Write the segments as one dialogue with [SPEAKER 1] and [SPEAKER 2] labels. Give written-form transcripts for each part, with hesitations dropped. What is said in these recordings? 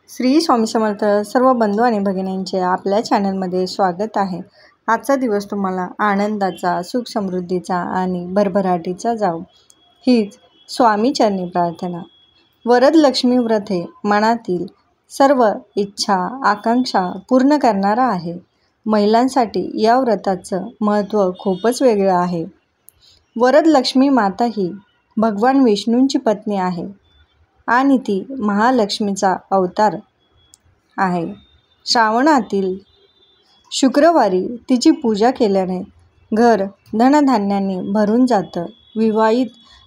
[SPEAKER 1] श्री स्वामी समर्थ सर्व बंधू आणि भगिनींचे आपल्या चॅनलमध्ये स्वागत आहे। आजचा दिवस तुम्हाला आनंदाचा, सुख समृद्धीचा आणि भरभराटीचा जावो हीच स्वामी चरणी प्रार्थना। वरदलक्ष्मी व्रत हे मनातील सर्व इच्छा आकांक्षा पूर्ण करणारा आहे। महिलांसाठी या व्रताचं महत्त्व खूपच वेगळं आहे। वरदलक्ष्मी माता ही भगवान विष्णूंची पत्नी आहे आणि ती महालक्ष्मीचा अवतार आहे। श्रावणातील शुक्रवारी तिची पूजा केल्याने घर धनधान्याने भरून जातं। विवाहित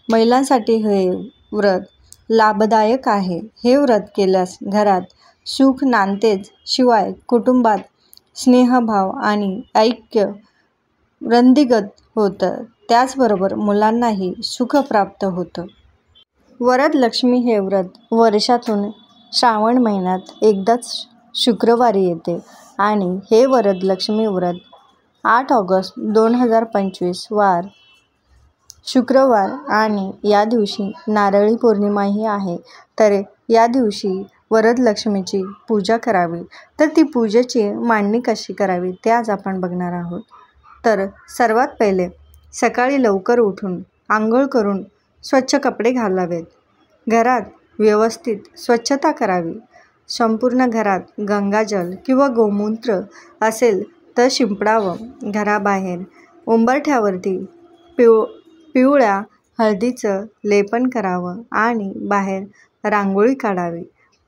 [SPEAKER 1] महिलांसाठी हे व्रत लाभदायक आहे। हे व्रत केल्यास घरात सुख नांदतेच, शिवाय कुटुंबात स्नेहभाव आणि ऐक्य वृद्धिंगत होतं। त्याचबरोबर मुलांनाही सुख प्राप्त होतं। वरदलक्ष्मी हे व्रत वर्षातून श्रावण महिन्यात एकदाच शुक्रवारी येते आणि हे वरदलक्ष्मी व्रत 8 ऑगस्ट 2025 वार शुक्रवार आणि या दिवशी नारळी पौर्णिमाही आहे। तर या दिवशी वरदलक्ष्मीची पूजा करावी। तर ती पूजेची मांडणी कशी करावी ते आज आपण बघणार आहोत। तर सर्वात पहिले सकाळी लवकर उठून आंघोळ करून स्वच्छ कपडे घालावेत। घरात व्यवस्थित स्वच्छता करावी। संपूर्ण घरात गंगाजल किंवा गोमूत्र असेल तर शिंपडावं। घराबाहेर उंबरठ्यावरती पिवळ्या हळदीचं लेपन करावं आणि बाहेर रांगोळी काढावी।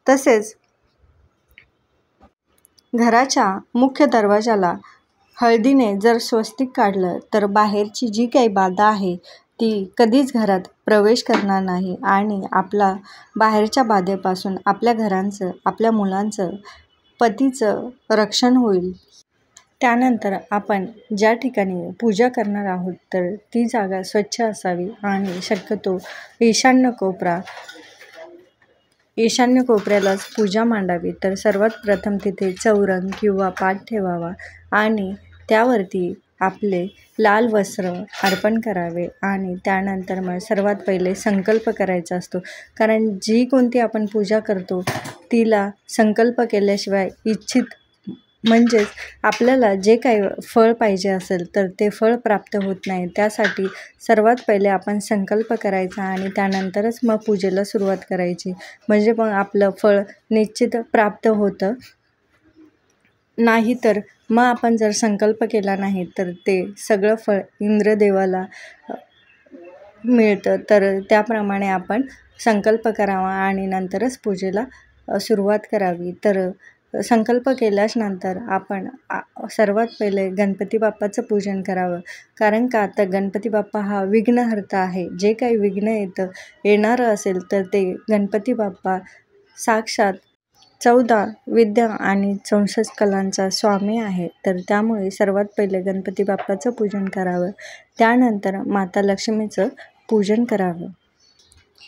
[SPEAKER 1] तसेच घराच्या मुख्य दरवाजाला हळदीने जर स्वस्तिक काढलं तर बाहेरची जी काही बाधा आहे ती कधीच घरात प्रवेश करणार नाही आणि आपला बाहेरच्या बाधेपासून आपल्या घरांचं, आपल्या मुलांचं, पतीचं रक्षण होईल। त्यानंतर आपण ज्या ठिकाणी पूजा करणार आहोत तर ती जागा स्वच्छ असावी आणि शक्यतो ईशान्य कोपऱ्यालाच पूजा मांडावी। तर सर्वात प्रथम तिथे चौरंग किंवा पाट ठेवावा आणि त्यावरती आपले लाल वस्त्र अर्पण करावे आणि त्यानंतर मग सर्वात पहिले संकल्प करायचा असतो। कारण जी कोणती आपण पूजा करतो तिला संकल्प केल्याशिवाय इच्छित म्हणजेच आपल्याला जे काही फळ पाहिजे असेल तर ते फळ प्राप्त होत नाही। त्यासाठी सर्वात पहिले आपण संकल्प करायचा आणि त्यानंतरच मग पूजेला सुरुवात करायची, म्हणजे मग आपलं फळ निश्चित प्राप्त होतं। नाहीतर मग आपण जर संकल्प केला नाही तर ते सगळं फळ इंद्रदेवाला मिळतं। तर त्याप्रमाणे आपण संकल्प करावा आणि नंतरच पूजेला सुरुवात करावी। तर संकल्प केल्याच नंतर आपण सर्वात पहिले गणपती बाप्पाचं पूजन करावं। कारण का तर गणपती बाप्पा हा विघ्नहर्ता आहे। जे काही विघ्न येणारं असेल तर ते गणपती बाप्पा साक्षात 14 विद्या आणि 64 कलांचा स्वामी आहे। तर त्यामुळे सर्वात पहिले गणपती बाप्पाचं पूजन करावं। त्यानंतर माता लक्ष्मीचं पूजन करावं।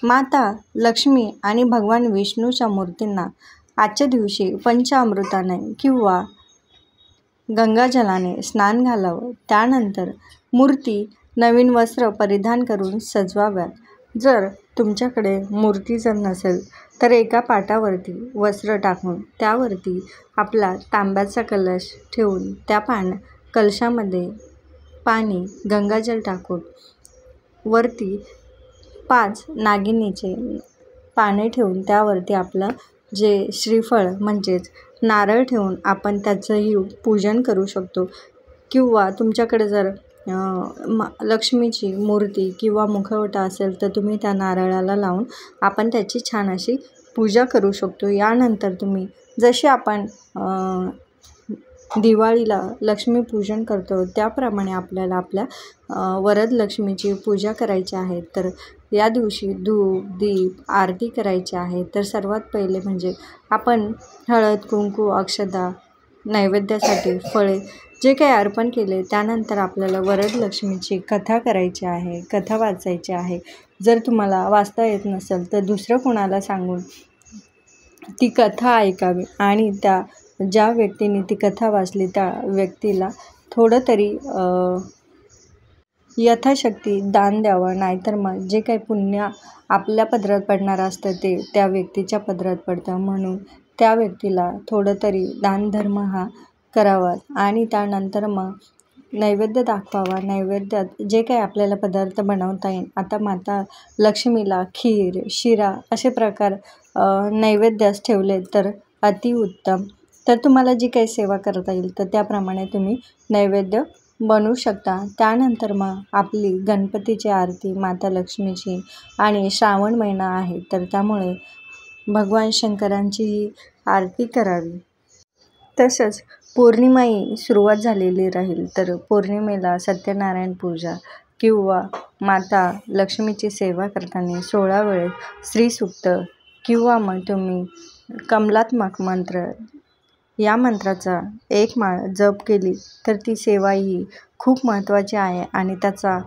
[SPEAKER 1] माता लक्ष्मी आणि भगवान विष्णूच्या मूर्तींना आजच्या दिवशी पंचामृताने किंवा गंगाजलाने स्नान घालावं। त्यानंतर मूर्ती नवीन वस्त्र परिधान करून सजवाव्यात। जर तुमच्याकडे मूर्ती जर नसेल तर एका पाटावरती वस्त्र टाकून त्यावरती आपला तांब्याचा कलश ठेवून त्या कलशामध्ये पाणी गंगाजल टाकून वरती 5 नागिनीचे पाने ठेवून त्यावरती आपलं जे श्रीफळ म्हणजेच नारळ ठेवून आपण त्याचंही पूजन करू शकतो। किंवा तुमच्याकडे जर लक्ष्मीची मूर्ती किंवा मुखवटा असेल तर तुम्ही त्या नारळाला लावून आपण त्याची छान अशी पूजा करू शकतो। यानंतर तुम्ही जसे आपण दिवाळीला लक्ष्मीपूजन करतो त्याप्रमाणे आपल्याला आपल्या वरदलक्ष्मीची पूजा करायची आहे। तर या दिवशी धूप दीप आरती करायची आहे। तर सर्वात पहिले म्हणजे आपण हळद कुंकू अक्षता नैवेद्यासाठी फळे जे काही अर्पण केले त्यानंतर आपल्याला वरदलक्ष्मीची कथा करायची आहे, कथा वाचायची आहे। जर तुम्हाला वाचता येत नसेल तर दुसरं कोणाला सांगून ती कथा ऐकावी आणि ज्या व्यक्तीने ती कथा वाचली त्या व्यक्तीला थोडं तरी यथाशक्ती दान द्यावं। नाहीतर मग जे काही पुण्य आपल्या पदरात पडणार असतं ते त्या व्यक्तीच्या पदरात पडतं। म्हणून त्या व्यक्तीला थोडं तरी दानधर्म हा करावा आणि त्यानंतर मग नैवेद्य दाखवावा. नैवेद्यात जे काही आपल्याला पदार्थ बनवता येईल, आता माता लक्ष्मीला खीर, शिरा असे प्रकार नैवेद्यास ठेवले तर अतिउत्तम. तर तुम्हाला जी काही सेवा करता येईल तर त्याप्रमाणे तुम्ही नैवेद्य बनवू शकता. त्यानंतर मग आपली गणपतीची आरती, माता लक्ष्मीची आणि श्रावण महिना आहे तर त्यामुळे भगवान शंकरांची आरती करावी. तसंच पौर्णिमाही सुरुवात झालेली राहील तर पौर्णिमेला सत्यनारायण पूजा किंवा माता लक्ष्मीची सेवा करताना 16 वेळेस श्रीसूक्त किंवा मग तुम्ही कमलात्मक मंत्र या मंत्राचा एक माळ जप केली तर ती सेवा ही खूप महत्त्वाची आहे आणि त्याचा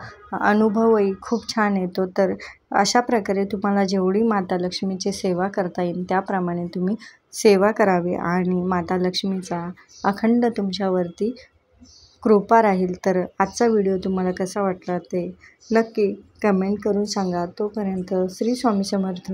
[SPEAKER 1] अनुभवही खूप छान येतो. तर अशा प्रकारे तुम्हाला जेवढी माता लक्ष्मीची सेवा करता येईल त्याप्रमाणे तुम्ही सेवा करावी आणि माता लक्ष्मीचा अखंड तुमच्यावरती कृपा राहील. तर आजचा व्हिडिओ तुम्हाला कसा वाटला ते नक्की कमेंट करून सांगा. तोपर्यंत श्री स्वामी समर्थ.